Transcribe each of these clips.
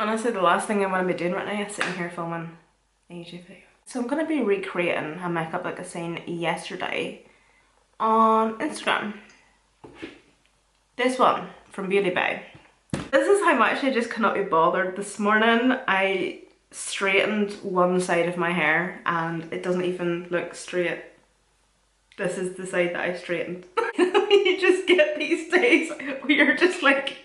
Honestly, the last thing I want to be doing right now is sitting here filming a YouTube video. So I'm going to be recreating a makeup look I seen yesterday on Instagram. This one from Beauty Bay. This is how much I just cannot be bothered. This morning I straightened one side of my hair and it doesn't even look straight. This is the side that I straightened. You just get these days where you're just like,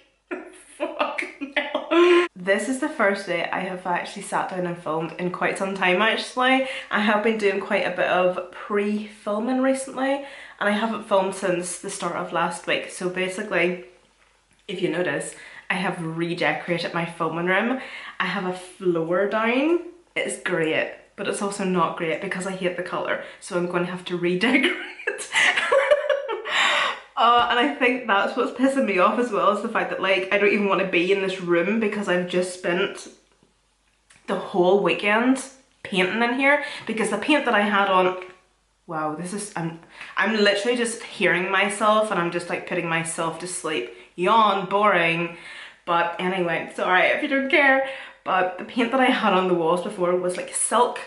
fuck no. This is the first day I have actually sat down and filmed in quite some time actually. I have been doing quite a bit of pre-filming recently and I haven't filmed since the start of last week. So basically, if you notice, I have redecorated my filming room. I have a floor down. It's great, but it's also not great because I hate the colour. So I'm going to have to redecorate. And I think that's what's pissing me off as well, is the fact that like I don't even want to be in this room because I've just spent the whole weekend painting in here because the paint that I had on, wow, this is, I'm literally just hearing myself and I'm just like putting myself to sleep. Yawn, boring. But anyway, it's alright if you don't care. But the paint that I had on the walls before was like silk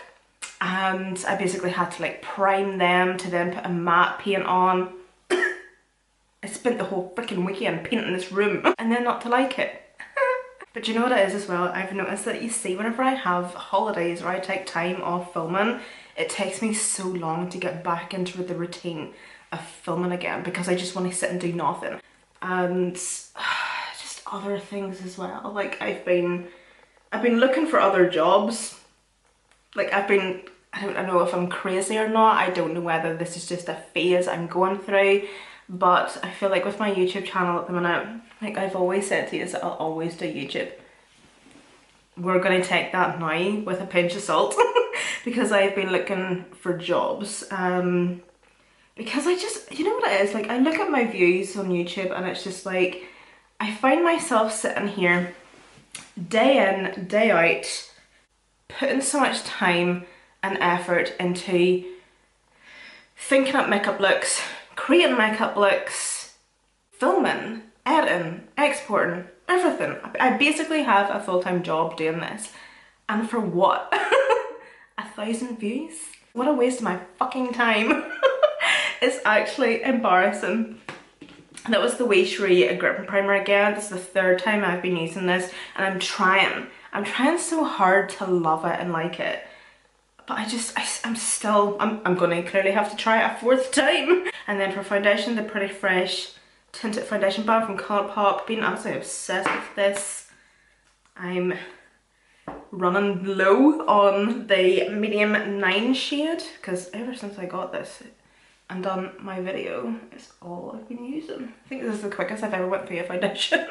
and I basically had to like prime them to then put a matte paint on. I spent the whole freaking weekend painting this room and then not to like it. But you know what it is as well? I've noticed that you see whenever I have holidays or I take time off filming, it takes me so long to get back into the routine of filming again because I just want to sit and do nothing. And just other things as well. Like I've been looking for other jobs. Like I don't know if I'm crazy or not. I don't know whether this is just a phase I'm going through. But I feel like with my YouTube channel at the minute, like I've always said to you, that I'll always do YouTube. We're going to take that now with a pinch of salt because I've been looking for jobs. Because I just, you know what it is, like I look at my views on YouTube and it's just like, I find myself sitting here day in, day out, putting so much time and effort into thinking up makeup looks, creating makeup looks, filming, editing, exporting, everything. I basically have a full-time job doing this. And for what? 1,000 views? What a waste of my fucking time. It's actually embarrassing. That was the Wee Shree Gripping Primer again. This is the third time I've been using this and I'm trying so hard to love it and like it. But I'm gonna clearly have to try it a fourth time. And then for foundation, the Pretty Fresh Tinted Foundation Bar from Colourpop. Been absolutely obsessed with this. I'm running low on the medium 9 shade because ever since I got this and done my video, it's all I've been using. I think this is the quickest I've ever went through a foundation.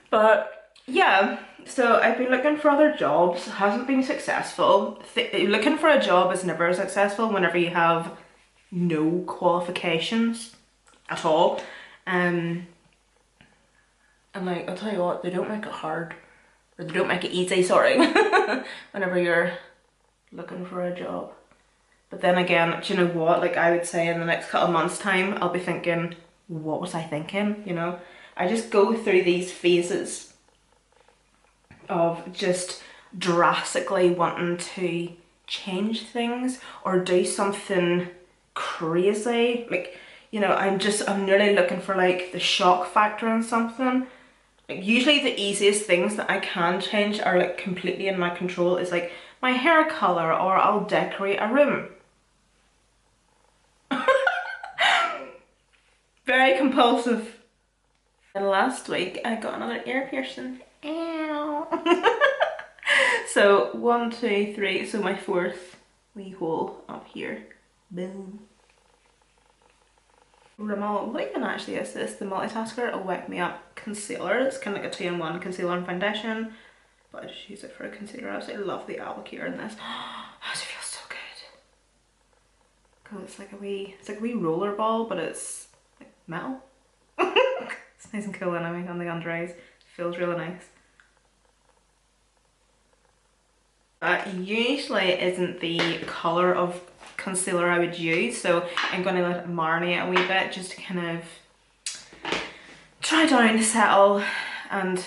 But yeah, so I've been looking for other jobs, hasn't been successful. Looking for a job is never successful whenever you have no qualifications at all. And like, I'll tell you what, they don't make it hard, or they don't make it easy, sorry, whenever you're looking for a job. But then again, do you know what, like I would say in the next couple of months time, I'll be thinking, what was I thinking, you know? I just go through these phases of just drastically wanting to change things or do something crazy. Like, you know, I'm nearly looking for like the shock factor in something. Like, usually the easiest things that I can change are like completely in my control, is like my hair colour, or I'll decorate a room. Very compulsive. And last week I got another ear piercing. Ow. So 1, 2, 3, so my fourth wee hole up here. Boom. Rimmel, what even actually is this? The Multitasker, a Wake Me Up concealer. It's kind of like a 2-in-1 concealer and foundation, but I just use it for a concealer. I absolutely love the applicator in this. Oh, it feels so good. Cause it's like a wee roller ball, but it's like metal. It's nice and cool anyway on the under eyes. Feels really nice. That usually isn't the colour of concealer I would use, so I'm going to let it marinate a wee bit just to kind of dry down, settle, and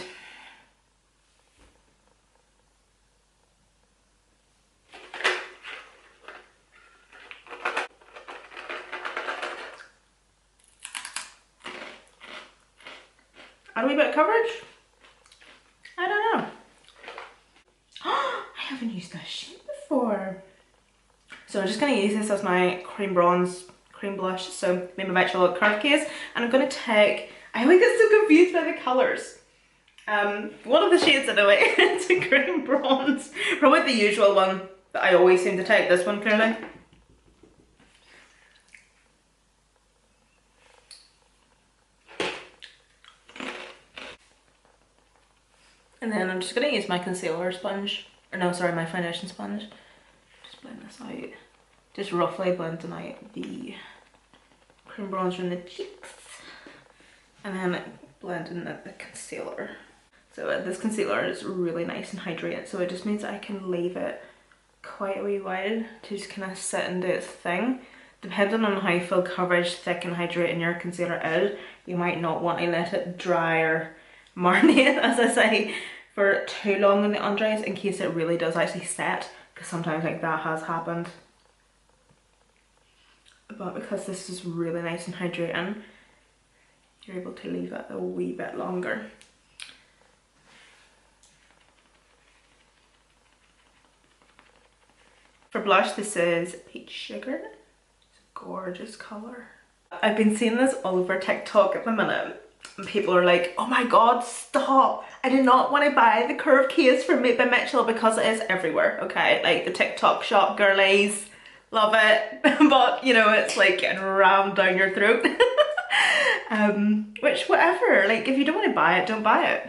Add a wee bit of coverage? I don't know. I haven't used this shade before. So I'm just going to use this as my cream bronze, cream blush. So maybe my actual curve case. And I'm going to take, I always get so confused by the colours. One of the shades anyway, it's a cream bronze. Probably the usual one that I always seem to take, this one clearly. And then I'm just going to use my concealer sponge, or no, sorry, my foundation sponge. Just blend this out. Just roughly blending out the cream bronzer in the cheeks. And then blending the concealer. So this concealer is really nice and hydrated, so it just means I can leave it quite a wee while to just kind of sit and do its thing. Depending on how full coverage, thick and hydrating your concealer is, you might not want to let it dry or marinate, as I say, for too long in the under eyes in case it really does actually set, because sometimes like that has happened. But because this is really nice and hydrating, you're able to leave it a wee bit longer. For blush, this is Peach Sugar. It's a gorgeous colour. I've been seeing this all over TikTok at the minute. And people are like, oh my god, stop. I do not want to buy the curve case from Made by Mitchell because it is everywhere, okay? Like the TikTok shop girlies, love it. But, you know, it's like getting rammed down your throat. Which, whatever, like if you don't want to buy it, don't buy it.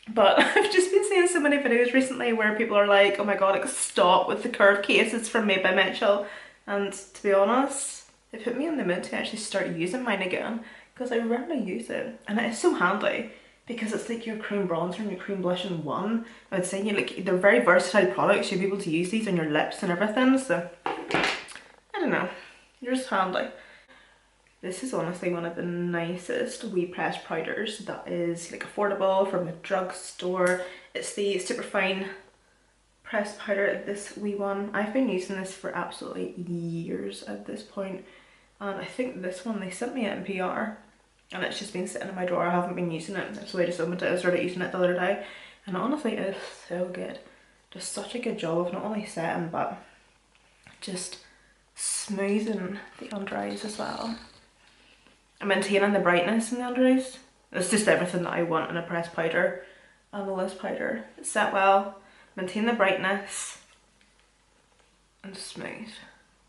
But I've just been seeing so many videos recently where people are like, oh my god, like stop with the curve cases from Made by Mitchell. And to be honest, it put me in the mood to actually start using mine again, because I rarely use it. And it is so handy because it's like your cream bronzer and your cream blush in one. I would say they're very versatile products. You'll be able to use these on your lips and everything. So I don't know, they're just handy. This is honestly one of the nicest wee pressed powders that is like affordable from a drugstore. It's the Superfine pressed powder, this wee one. I've been using this for absolutely years at this point. And I think this one they sent me at NPR and it's just been sitting in my drawer. I haven't been using it. So I just opened it, I started using it the other day. And honestly it is so good. Does such a good job of not only setting but just smoothing the under eyes as well. And maintaining the brightness in the under eyes. It's just everything that I want in a pressed powder and a loose powder. Set well, maintain the brightness, and smooth.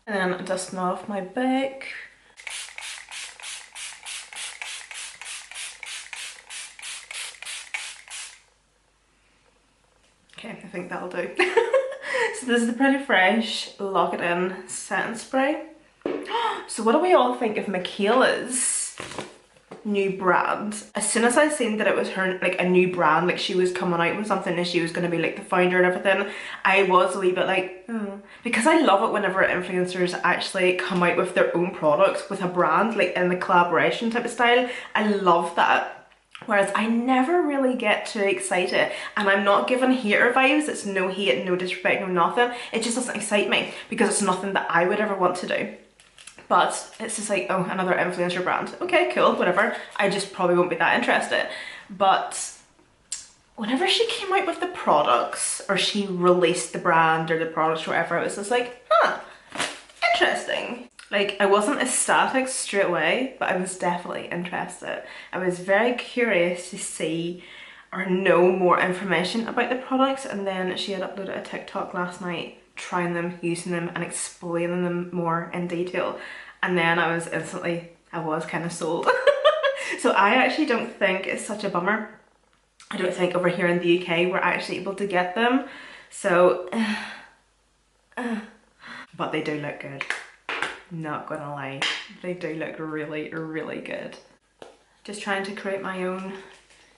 And then dusting off my back. Okay, I think that'll do. So this is the Pretty Fresh Lock It In setting spray. So what do we all think of Michaela's new brand? As soon as I seen that it was her, like a new brand, like she was coming out with something and she was going to be like the founder and everything, I was a wee bit like, oh. Because I love it whenever influencers actually come out with their own products with a brand, like in the collaboration type of style. I love that. Whereas I never really get too excited, and I'm not giving hater vibes. It's no hate, no disrespect, no nothing. It just doesn't excite me because it's nothing that I would ever want to do. But it's just like, oh, another influencer brand. Okay, cool, whatever. I just probably won't be that interested. But whenever she came out with the products, or she released the brand or the products or whatever, it was just like, huh, interesting. Like, I wasn't ecstatic straight away, but I was definitely interested. I was very curious to see or know more information about the products, and then she had uploaded a TikTok last night trying them, using them and explaining them more in detail, and then I was kind of sold. So I actually don't think it's such a bummer. I don't think over here in the UK we're actually able to get them, so but they do look good, not gonna lie, they do look really, really good. Just trying to create my own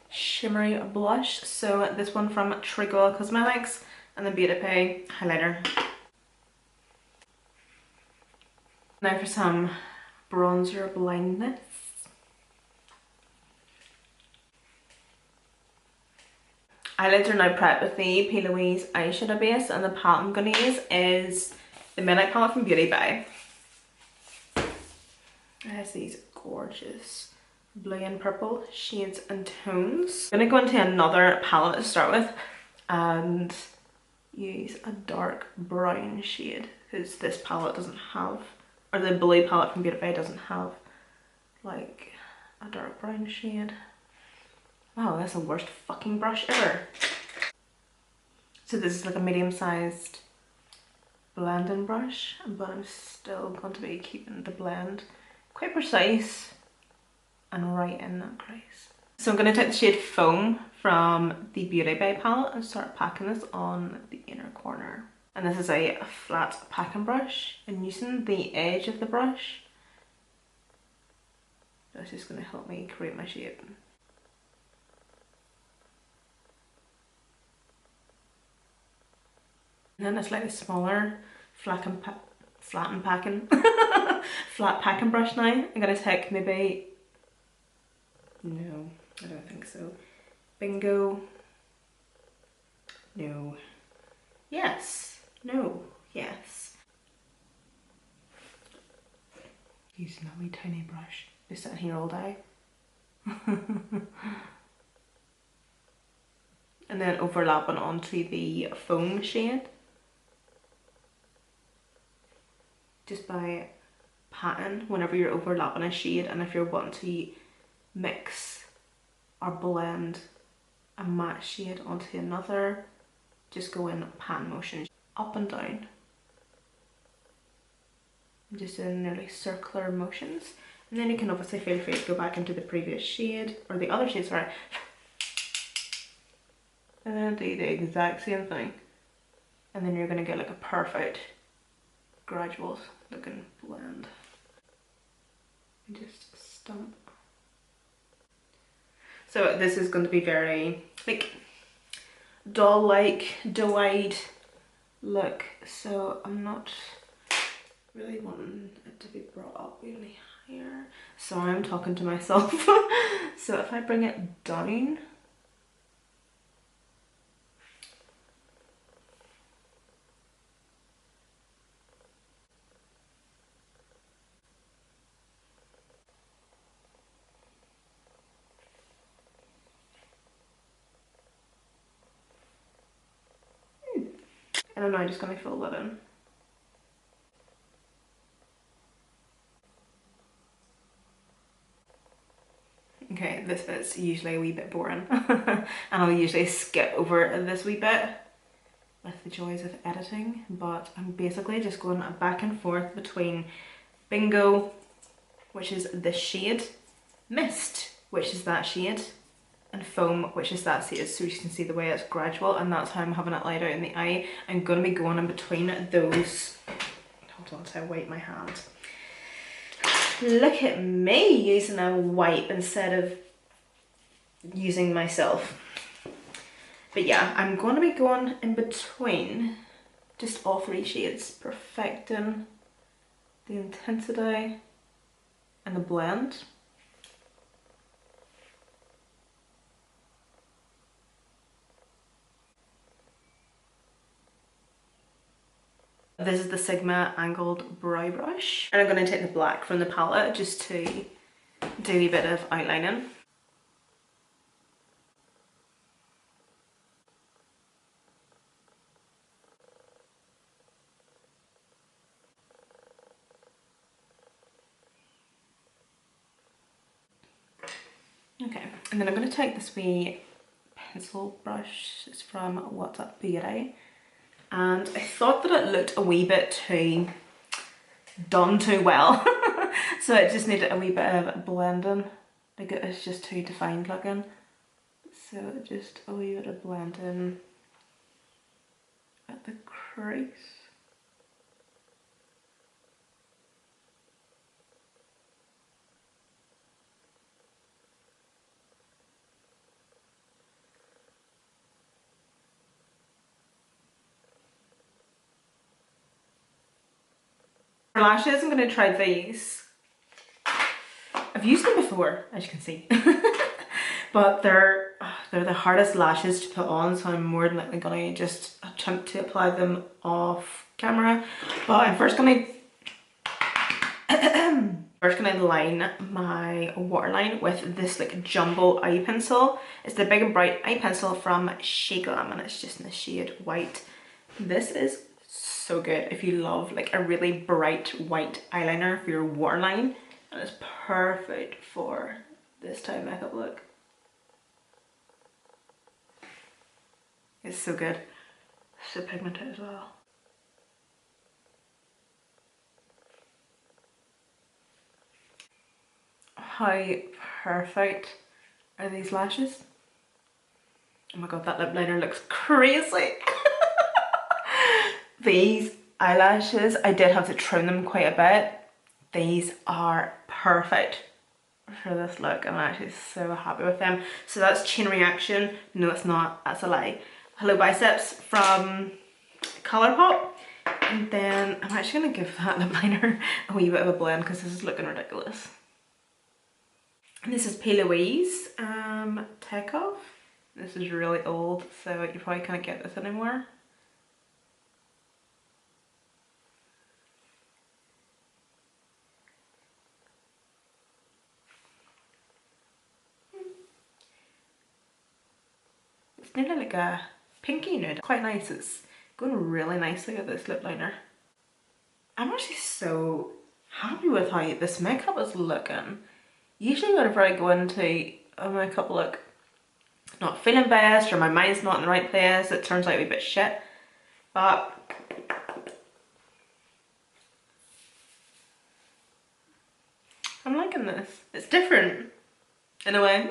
shimmery blush. So this one from Treacle Cosmetics, and the Beauty Pay highlighter. Now for some bronzer blindness. Eyelids are now prepped with the Plouise eyeshadow base, and the palette I'm going to use is the Midnight palette from Beauty Bay. It has these gorgeous blue and purple shades and tones. I'm gonna go into another palette to start with and use a dark brown shade because this palette doesn't have, or the blue palette from Beautify doesn't have like a dark brown shade. Wow, that's the worst fucking brush ever. So this is like a medium-sized blending brush, but I'm still going to be keeping the blend quite precise and right in that crease. So I'm going to take the shade Foam from the Beauty Bay palette and start packing this on the inner corner. And this is a flat packing brush, and using the edge of the brush, that's just going to help me create my shape. And then a slightly smaller flat packing brush now. I'm going to take maybe, no, I don't think so. Bingo. No. Yes. No. Yes. Using that wee tiny brush. Just sitting here all day. And then overlapping onto the Foam shade. Just by patting whenever you're overlapping a shade, and if you're wanting to mix or blend a matte shade onto another, just go in pan motions up and down, just in nearly circular motions, and then you can obviously feel free to go back into the previous shade or the other shade, sorry, and then do the exact same thing, and then you're going to get like a perfect gradual looking blend. And just stump. So this is going to be very like doll-like, doe-eyed look, so I'm not really wanting it to be brought up really higher. Sorry, I'm talking to myself. So if I bring it down, and I'm now just going to fill that in. Okay, this bit's usually a wee bit boring and I'll usually skip over this wee bit with the joys of editing, but I'm basically just going back and forth between Bingo, which is this shade, Mist, which is that shade, and Foam, which is that shade, so you can see the way it's gradual, and that's how I'm having it laid out in the eye. I'm going to be going in between those. Hold on until I wipe my hand. Look at me using a wipe instead of using myself. But yeah, I'm going to be going in between just all three shades, perfecting the intensity and the blend. This is the Sigma angled brow brush, and I'm going to take the black from the palette just to do a bit of outlining. Okay, and then I'm going to take this wee pencil brush. It's from What's Up Beauty, and I thought that it looked a wee bit too done too well. So it just needed a wee bit of blending, like it's just too defined looking, so just a wee bit of blending at the crease. For lashes, I'm going to try these. I've used them before, as you can see, but they're the hardest lashes to put on, so I'm more than likely going to just attempt to apply them off camera. But I'm first going First gonna line my waterline with this like jumbo eye pencil. It's the Big and Bright eye pencil from Shea Glam, and it's just in the shade white. This is so good if you love like a really bright white eyeliner for your waterline, and it's perfect for this type of makeup look. It's so good. So pigmented as well. How perfect are these lashes? Oh my god, that lip liner looks crazy. These eyelashes, I did have to trim them quite a bit. These are perfect for this look. I'm actually so happy with them. So that's Chain Reaction. No, it's not. That's a lie. Hello Biceps from Colourpop. And then I'm actually going to give that lip liner a wee bit of a blend because this is looking ridiculous. And this is Plouise Takeoff. This is really old, so you probably can't get this anymore. It's nearly like a pinky nude. Quite nice. It's going really nicely with this lip liner. I'm actually so happy with how this makeup is looking. Usually whenever I go into a makeup look not feeling best or my mind's not in the right place, it turns out a wee bit shit. But I'm liking this. It's different in a way.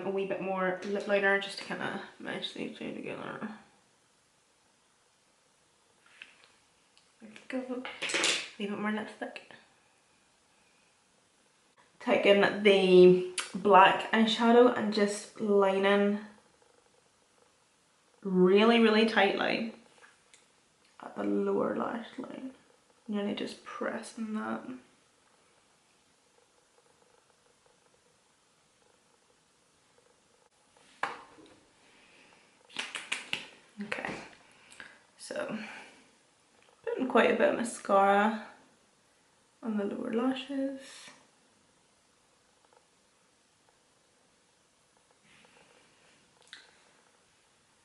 A wee bit more lip liner just to kind of mesh these two together. There we go. A wee bit more lipstick. Taking the black eyeshadow and just lining really tightly at the lower lash line. Nearly just pressing that. Okay, so putting quite a bit of mascara on the lower lashes.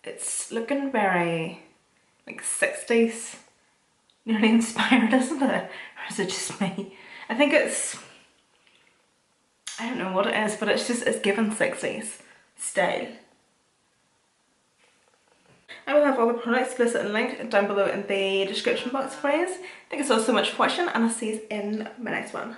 It's looking very like 60s, nearly inspired, isn't it? Or is it just me? I think it's, I don't know what it is, but it's given 60s style. I will have all the products listed and linked down below in the description box for you. Thank you so much for watching, and I'll see you in my next one.